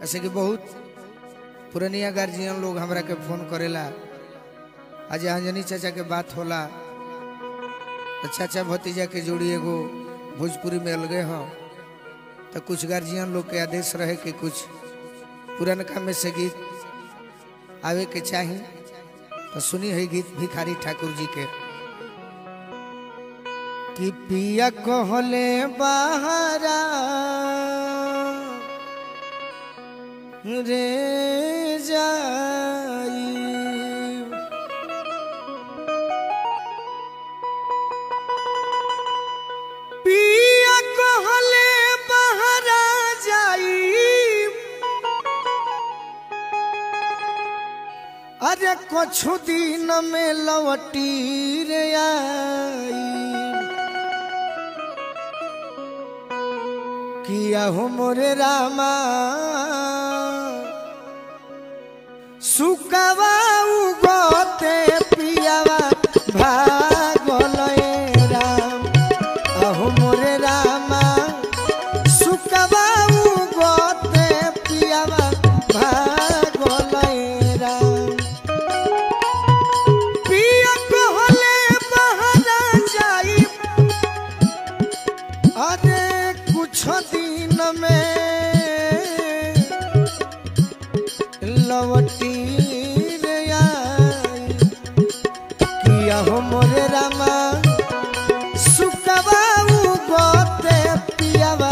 ऐसे कि बहुत पुरानिया गार्जियन लोग हमरा के फोन करेला। आज अंजनी चाचा के बात होला तो चाचा भतीजा के जोड़ी एगो भोजपुरी में अलगे हो तो कुछ गार्जियन लोग के आदेश रहे कि कुछ पुरानका में से गीत आवे के चाहिए। तो सुनी है गीत भिखारी ठाकुर जी के कि पिया कहले बहारा रे जाई पिया कहले बहारा जाई अरे कुछ दिन में लौटी रे आई किया हो मोरे रामा सुकवा उगते पियावा भागल राम अहो मोरे रामा सुकवा उगते पियावा भागल राम पिया कहले बहारा जाई अरे कुछ दिन में लौटी रे आई किया हो मोरे रामा सुकवा उगते पियावा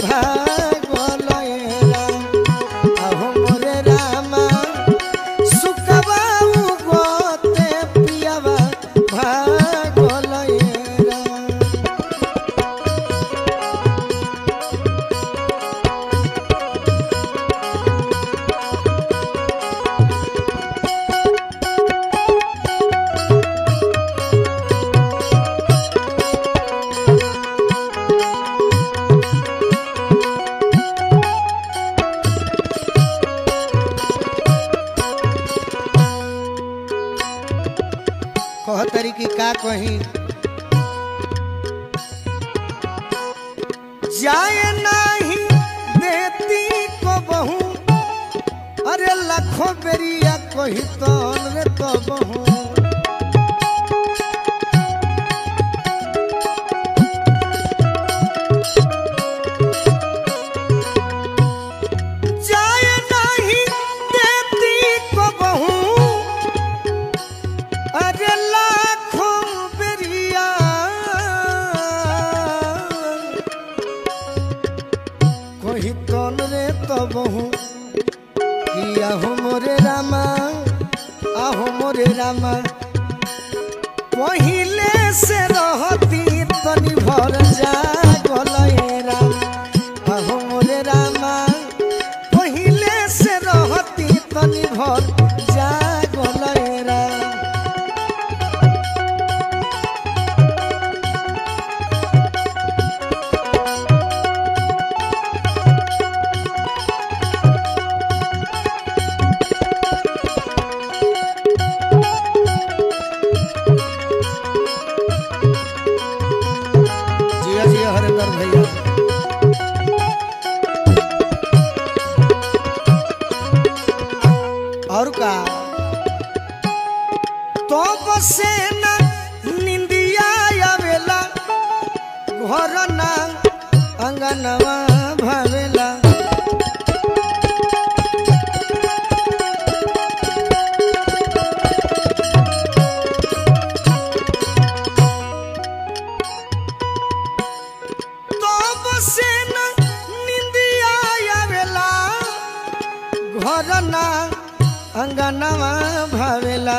भागल राम अहो मोरे रामा सुकवा उगते पियावा भागल राम। कहतरी की का कहीं जाए नहीं देती को बहू अरे लाखों बेरिया कही तो रे तो बहू जाए नहीं देती को बहू अरे लाखों बेरिया कही तन रे तो बहू किया हो मोरे रामा आहो मोरे रामा पहिले से रहती तनी भर जा गलए राम आहो मोरे रामा पहिले से रहती तनी भर जा गलए राम। भैया और का तो बसे ना निंदिया आवेला घर ना अंगनवा भावेला घर ना अंगनवा भावेला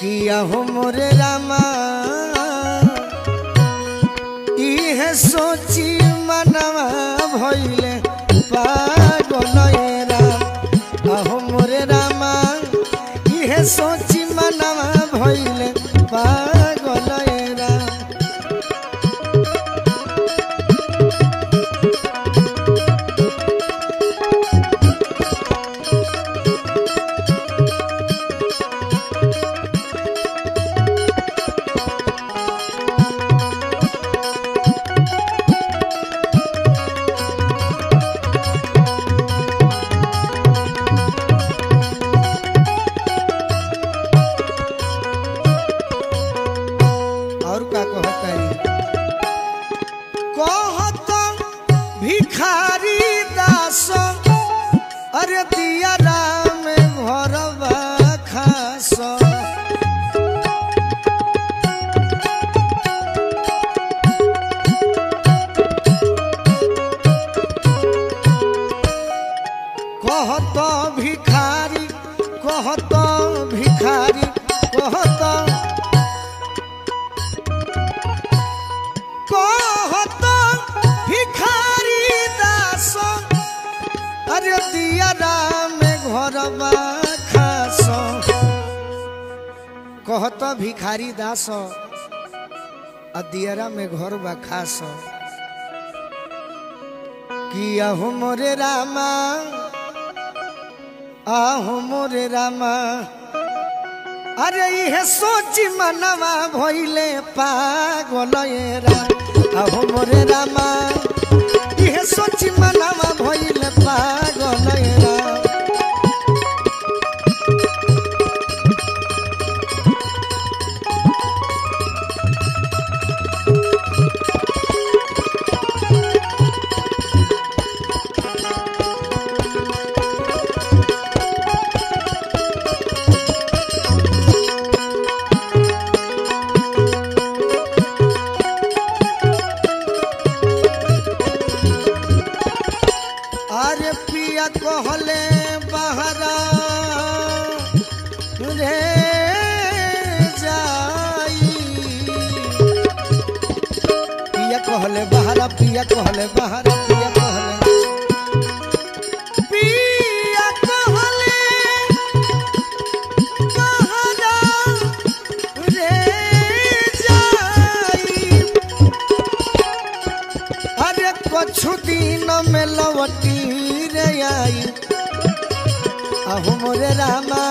किया हो मोरे रामा इहे सोची मनवा भइले पागल राम आहो मोरे रामा इहे सोची मनवा भइले पागल राम। कहत भिखारी कहत भिखारी कहत कहत भिखारी दास अरे दियारा में घरबा खास कहत भिखारी दास दियारा में घरबा खास किया हो मोरे रामा आहो मोरे रामा अरे ये सोची मनवा भइले पागल ये राम आहो मोरे रामा ये सोची मनवा भइले पागल ये राम कहले बहरा रे जाई पिया कहले बहरा पिया कहले बहरा पिया कहले बहरा रे जाई अरे कुछ दिन में लौटी आई आहो मोरे रामा